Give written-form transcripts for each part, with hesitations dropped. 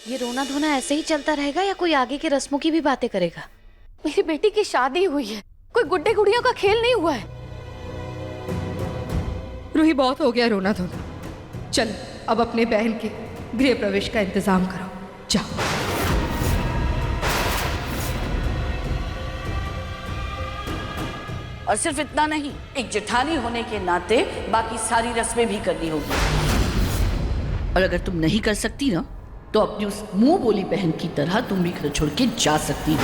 ये रोना धोना ऐसे ही चलता रहेगा या कोई आगे के रस्मों की भी बातें करेगा? मेरी बेटी की शादी हुई है, कोई गुड्डे गुड़ियों का खेल नहीं हुआ है। रूही, बहुत हो गया रोना धोना। चल अब अपने बहन के गृह प्रवेश का इंतजाम करो, जाओ। और सिर्फ इतना नहीं, एक जेठानी होने के नाते बाकी सारी रस्में भी करनी होगी। और अगर तुम नहीं कर सकती ना, तो अपनी उस मुंह बोली बहन की तरह तुम भी घर छोड़ के जा सकती हो।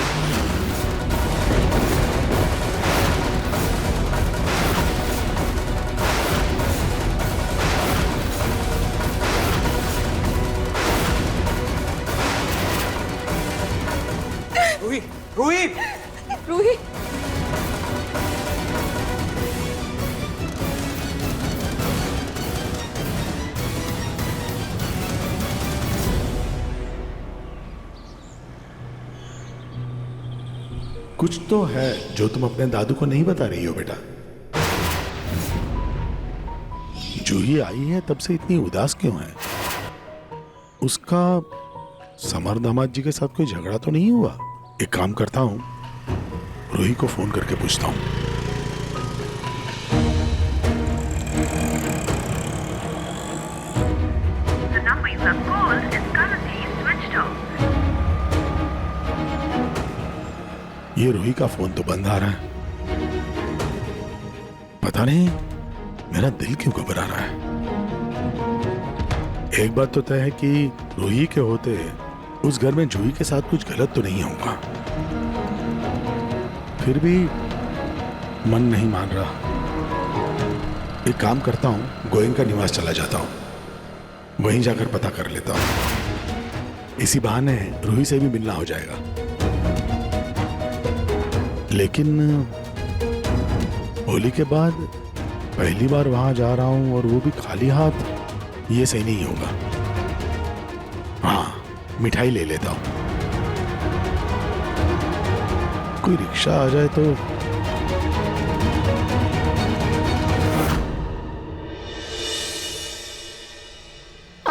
रूही, रूही, रूही, कुछ तो है जो तुम अपने दादू को नहीं बता रही हो बेटा। जूही आई है तब से इतनी उदास क्यों है? उसका समर दामाद जी के साथ कोई झगड़ा तो नहीं हुआ? एक काम करता हूं, रूही को फोन करके पूछता हूं। The number you have called is currently switched off. ये रूही का फोन तो बंद आ रहा है। पता नहीं मेरा दिल क्यों घबरा रहा है। एक बात तो तय है कि रूही के होते उस घर में जूही के साथ कुछ गलत तो नहीं होगा। फिर भी मन नहीं मान रहा। एक काम करता हूं, गोयनका निवास चला जाता हूं, वहीं जाकर पता कर लेता हूं। इसी बहाने रूही से भी मिलना हो जाएगा। लेकिन होली के बाद पहली बार वहां जा रहा हूं और वो भी खाली हाथ, ये सही नहीं होगा। हाँ, मिठाई ले लेता हूं। कोई रिक्शा आ जाए तो।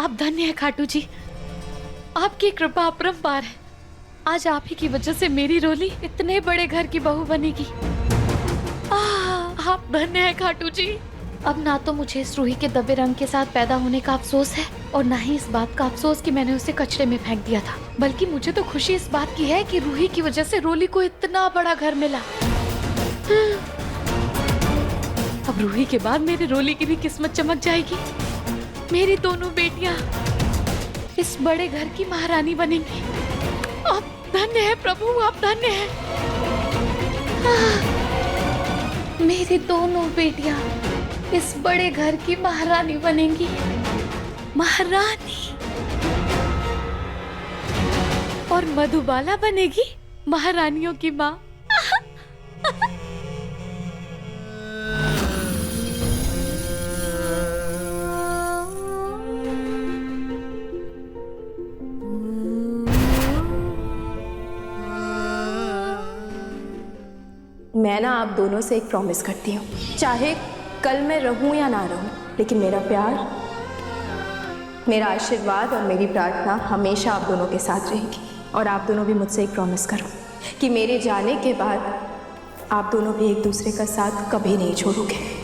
आप धन्य है खाटू जी, आपकी कृपा अपरंपार है। आज आप ही की वजह से मेरी रोली इतने बड़े घर की बहू बनेगी। आप धन्य है खाटू जी। अब ना तो मुझे इस रूही के दबे रंग के साथ पैदा होने का अफसोस है और ना ही इस बात का अफसोस कि मैंने उसे कचरे में फेंक दिया था, बल्कि मुझे तो खुशी इस बात की है कि रूही की वजह से रोली को इतना बड़ा घर मिला। अब रूही के बाद मेरी रोली की भी किस्मत चमक जाएगी। मेरी दोनों बेटियां इस बड़े घर की महारानी बनेंगी। आप धन्य है प्रभु, आप धन्य है। मेरी दोनों बेटियां इस बड़े घर की महारानी बनेंगी। महारानी। और मधुबाला बनेगी महारानियों की माँ। मैं ना आप दोनों से एक प्रॉमिस करती हूँ, चाहे कल मैं रहूं या ना रहूं, लेकिन मेरा प्यार, मेरा आशीर्वाद और मेरी प्रार्थना हमेशा आप दोनों के साथ रहेगी। और आप दोनों भी मुझसे एक प्रॉमिस करो कि मेरे जाने के बाद आप दोनों भी एक दूसरे का साथ कभी नहीं छोड़ोगे।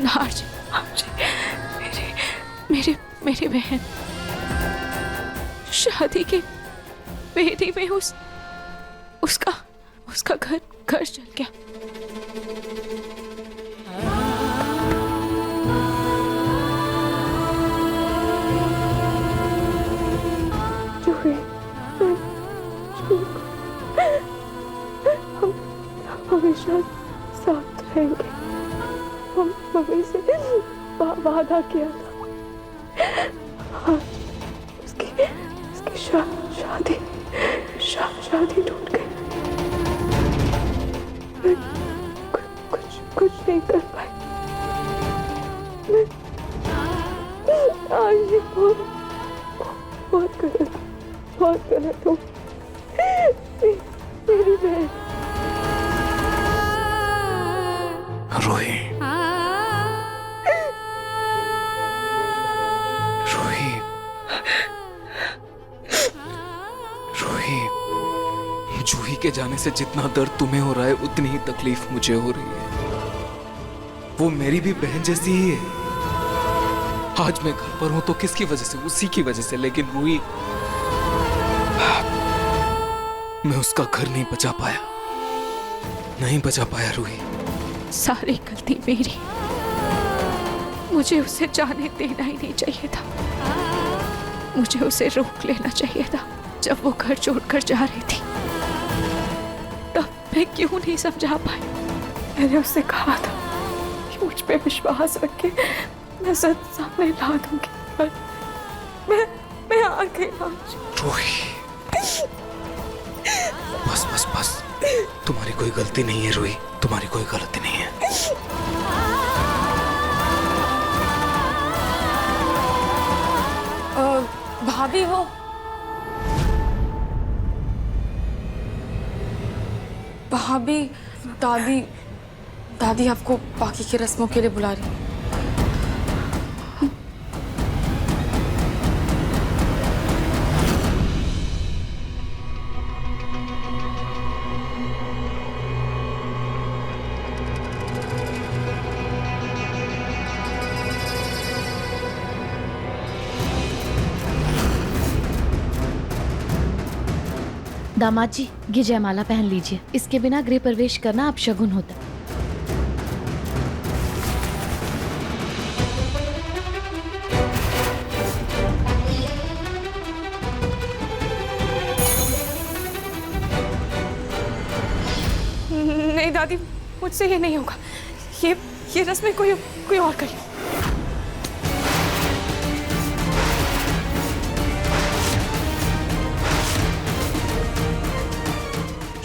आरजे, मेरी बहन शादी के बेटी में उसका घर जल गया। हम हमेशा साथ रहेंगे। हम मम्मी से वादा किया था। उसकी शादी टूट गई। मैं कुछ नहीं कर पाई। मैं आज ये बहुत गलत हूँ। मेरी बहन रूही, जूही के जाने से जितना दर्द तुम्हें हो रहा है उतनी ही तकलीफ मुझे हो रही है। वो मेरी भी बहन जैसी ही है। आज मैं घर पर हूं तो किसकी वजह से? उसी की वजह से। लेकिन रूही, मैं उसका घर नहीं बचा पाया रूही। सारी गलती मेरी। मुझे उसे जाने देना ही नहीं चाहिए था। मुझे उसे रोक लेना चाहिए था जब वो घर छोड़कर जा रही थी। तब मैं क्यों नहीं समझा पाई? मैंने उससे कहा था कि मुझ पे विश्वास रख के मैं सच सामने ला दूंगी, पर मैं आ गई आज। रूही, बस तुम्हारी कोई गलती नहीं है रूही, तुम्हारी कोई गलती नहीं है। भाभी हो? भाभी, दादी आपको बाकी की रस्मों के लिए बुला रही। दामाद जी, ये जयमाला पहन लीजिए। इसके बिना गृह प्रवेश करना अपशगुन होता। नहीं दादी, मुझसे ये नहीं होगा। ये रस्में कोई और करे।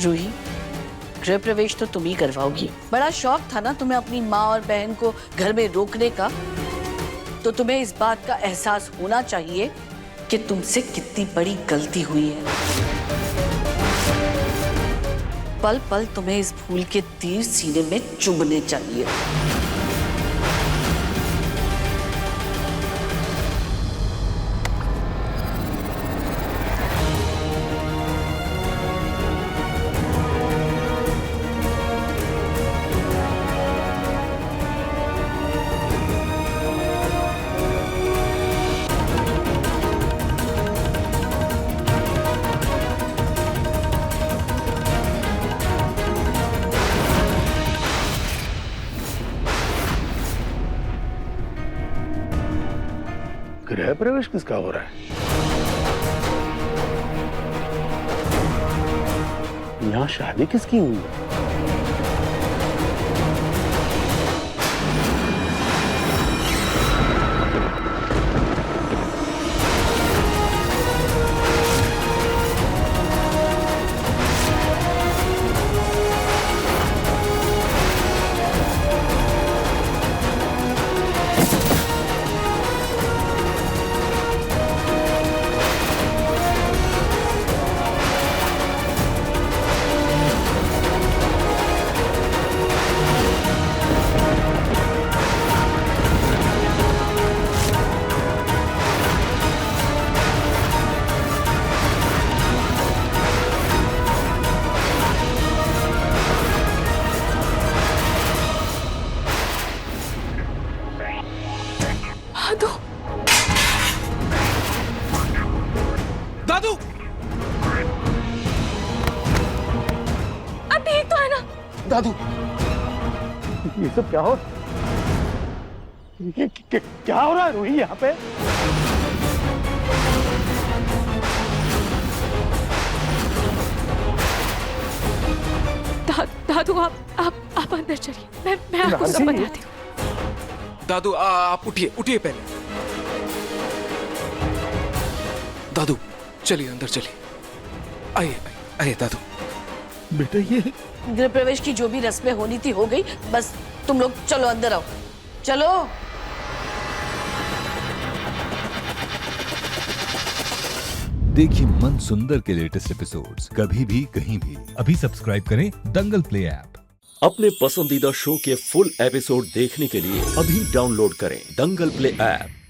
रूही, गृह प्रवेश तो तुम ही करवाओगी। बड़ा शौक था ना तुम्हें अपनी माँ और बहन को घर में रोकने का, तो तुम्हें इस बात का एहसास होना चाहिए कि तुमसे कितनी बड़ी गलती हुई है। पल पल तुम्हें इस भूल के तीर सीने में चुभने चाहिए। गृह प्रवेश किसका हो रहा है? यहाँ शादी किसकी हुई है? दादू, ये सब क्या हो क्या हो रहा है रूही यहाँ पे? दादू आप अंदर चलिए, मैं आपको सब बताती हूँ। दादू आप उठिए पहले। दादू चलिए अंदर चलिए, आइए दादू। बेटा ये गृह प्रवेश की जो भी रस्में होनी थी हो गई, बस तुम लोग चलो अंदर आओ, चलो। देखिए मन सुंदर के लेटेस्ट एपिसोड्स कभी भी कहीं भी। अभी सब्सक्राइब करें दंगल प्ले ऐप। अपने पसंदीदा शो के फुल एपिसोड देखने के लिए अभी डाउनलोड करें दंगल प्ले ऐप।